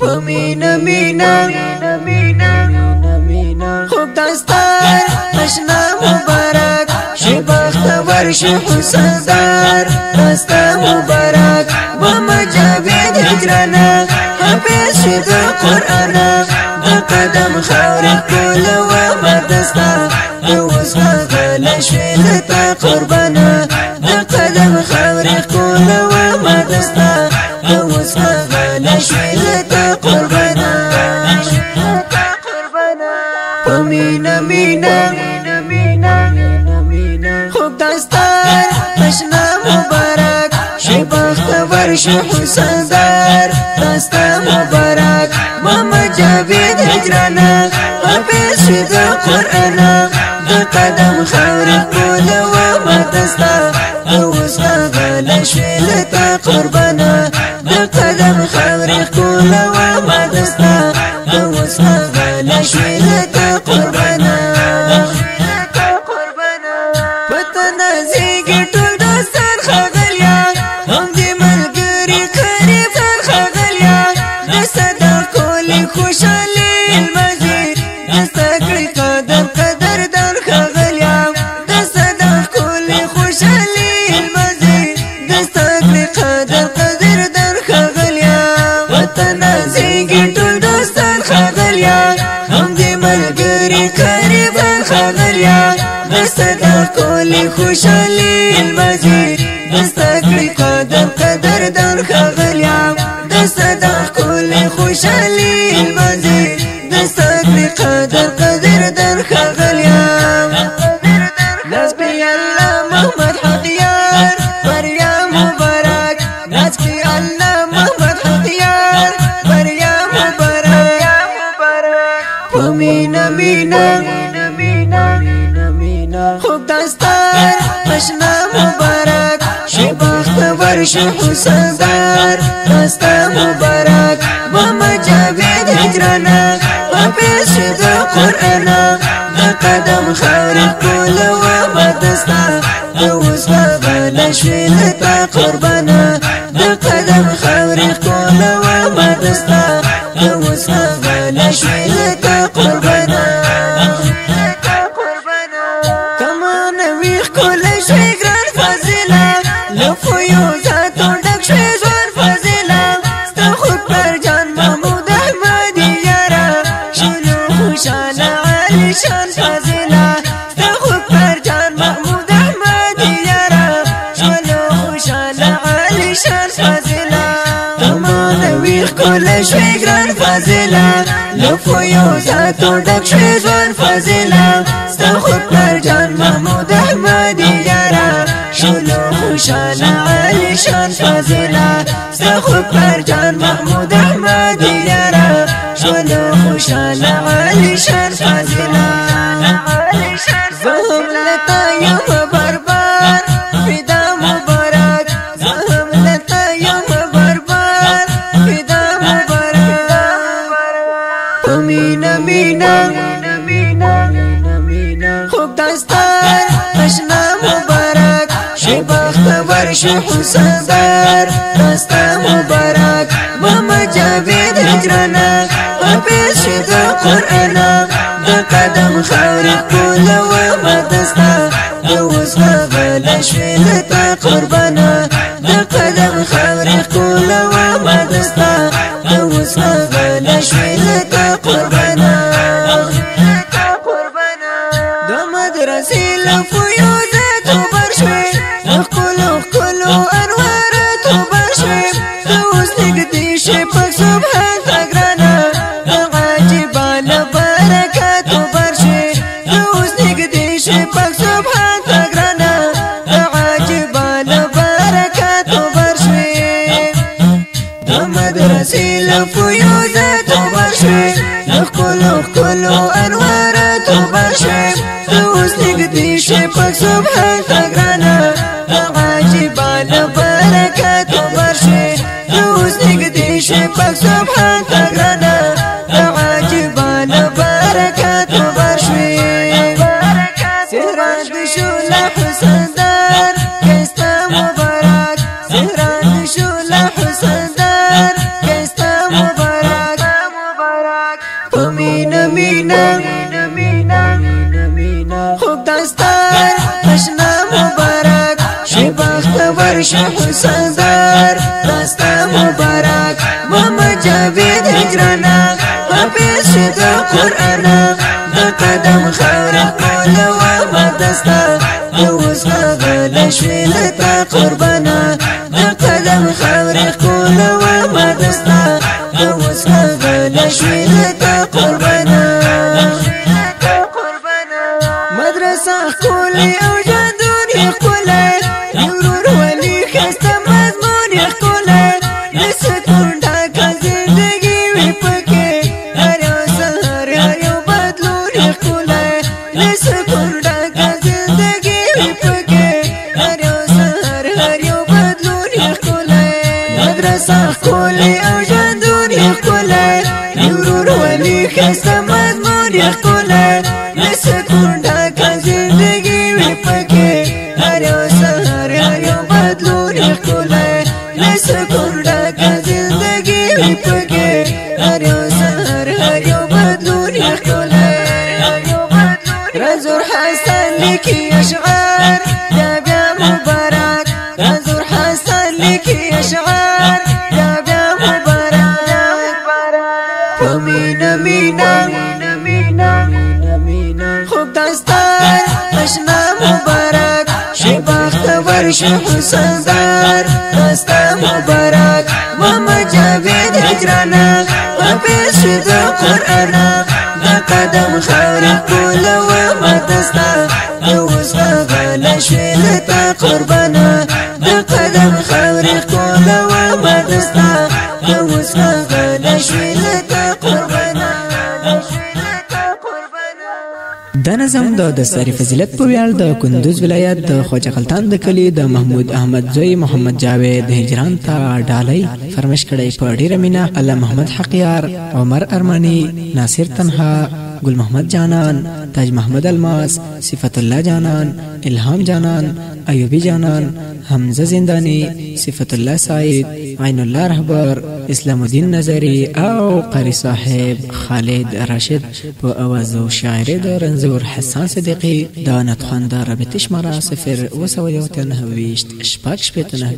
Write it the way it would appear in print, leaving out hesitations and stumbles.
پمینا مینا خوب دستار اشنا مبارک شی بختور شی حسندار دستا مبارک ماما جاوید هجرانا حفظ شی در قرآن دا قدم خورک کل و مدستا دا وسخا غلا شوی دتا قربانا دا قدم خورک کل و مدستا دا وسخا غلا شوی دتا قربانا پمینا مینا خوب دستار اشنا مبارک شی بختور شی حسندار دستا مبارک ماما جاوید هجرانا حفظ شی در قرآن دا قدم خورک کل و مدستا دا وسخا غلا شوی دتا قربانا دا قدم خورک کل و مدستا دا وسخا غلا شوی دتا قربانا پتنا زیگی ټول دوستان خاغلیا هم دی ملګری قریب خاغلیا دستا کولی خوشالی المزی دستا کړی قدر دان خاغلیا دستا کولی خوشالی المزی دستا کړی قدر دان خاغلیا پتنا زیگی ټول دوستان خاغلیا هم دی ملګری قریب خاغلیا دستا کولی خوشالی المزی دستا کړی قدر دان خاغلیا دستا کولی خوشالی المزی دستا کړی قدر دان خاغلیا نسبی الله محمد حقیار بریا مبارک نسبی الله محمد حقیار بریا مبارک پمینا مینا خوب دستار اشنا مبارک شی بختور شی حسندار دستا مبارک ماما جاوید هجرانا حفظ شی در قرآن دا قدم خورک کل و مدستا دا وسخا غلا شوی دتا قربانا دا قدم خورک کل و مدستا دا وسخا غلا شوی دتا قربانا شان فازلا تخوب فرجان محمود احمد یارا شلو خوشالا علی شان فازلا تمان ویخ کل شویگران فازلا لفو یوزاتو ڈک شویزوان فازلا تخوب فرجان محمود احمد یارا شلو خوشالا علی شان فازلا تخوب فرجان محمود احمد یارا شلو خوشالا علی شان فازلا زهم لتا یوم بربار فدا مبارک زهم لتا یوم بربار فدا مبارک پمینا مینا خوب دستار اشنا مبارک شی بختور شی حسندار دستا مبارک ماما جاوید هجرانا حفظ شی در قرآن دا قدم خورک کل و مدستا دا وسخا غلا شوی دتا قربانا دا قدم خورک کل و مدستا دا وسخا غلا شوی دتا قربانا دا مدرسی لفیوزتو برشوی خکلو انوارتو برشوی دا وس نگدی شی پک سبحان تگرانا دا عجیبان برکاتو برشوی دا وس نگدی شی پک سبحان تگرانا دا عجیبان برکاتو برشوی دا مدرسی لفیوزتو برشوی خکلو انوارتو برشوی دا وس نگدی شی پک سبحان تگرانا دا عجیبان برکاتو برشوی دا وس نگدی شی پک سبحان تگرانا دا عجیبان برکاتو برشوی سهران دشولا حسندار کستا مبارک سهران دشولا حسندار کستا مبارک مینا مینا خوب دستار اشنا مبارک شی بختور شی حسندار دستا مبارک محمد جاوید هجرانا حافظ شد قرآن دا قدم خورق مولا وما دستا دوز غغل شوی لتا قربانا دا قدم خورق مولا وما دستا دوز غغل شوی لتا قربانا مدرسه خولي او جندون خولي يورور ولي خسته مضمون خولي لسکون ډاکه زندگی وي پکې هر یو سهار هر یو بدلون خولي لسکون ډاکه زندگی وي پکې هر یو سهار هر یو بدلون خولي مدرسه خولي او جندون خولي يورور ولي خسته مضمون خولي لسکون ډاکه زندگی وي پکې هر یو سهار هر یو بدلون خولي لسکون ډاکه زندگی وي پکې هر یو سهار هر یو بدلون خولي رزور حسن لیکي اشعار بیا مبارک رزور حسن لیکي اشعار بیا مبارک مینا مینا خوب دستار اشنا مبارک شی بختور شی حسندار دستا مبارک محمد جاوید هجرانا حافظ شد قرآن دا قدم خورق مولا وما دستا دوز غغل شوی لتا قربانا دا قدم خورق مولا وما دستا دوز غغل شوی لتا قربانا دا نظم د دستار فضیلت په ویاړ د کندوز ولایت د خواجه خلتان د کلی د محمود احمد زوی محمد جاوید هجران ته ډالۍ فرمایش کړی په ډیره مینه الله محمد حقیار عمر ارمانی ناصر تنها گل محمد جانان تاج محمد الماس صفت الله جانان الهام جانان ایوبی جانان حمزه زندانی صفت الله سعید عین الله رهبر اسلام الدین نظری او قاری صاحب خالد راشد په اواز او شاعری د رنزور حسان صدیقی دا نتخوان د رابطه شماره 0 و 1 9 شپږ شپږ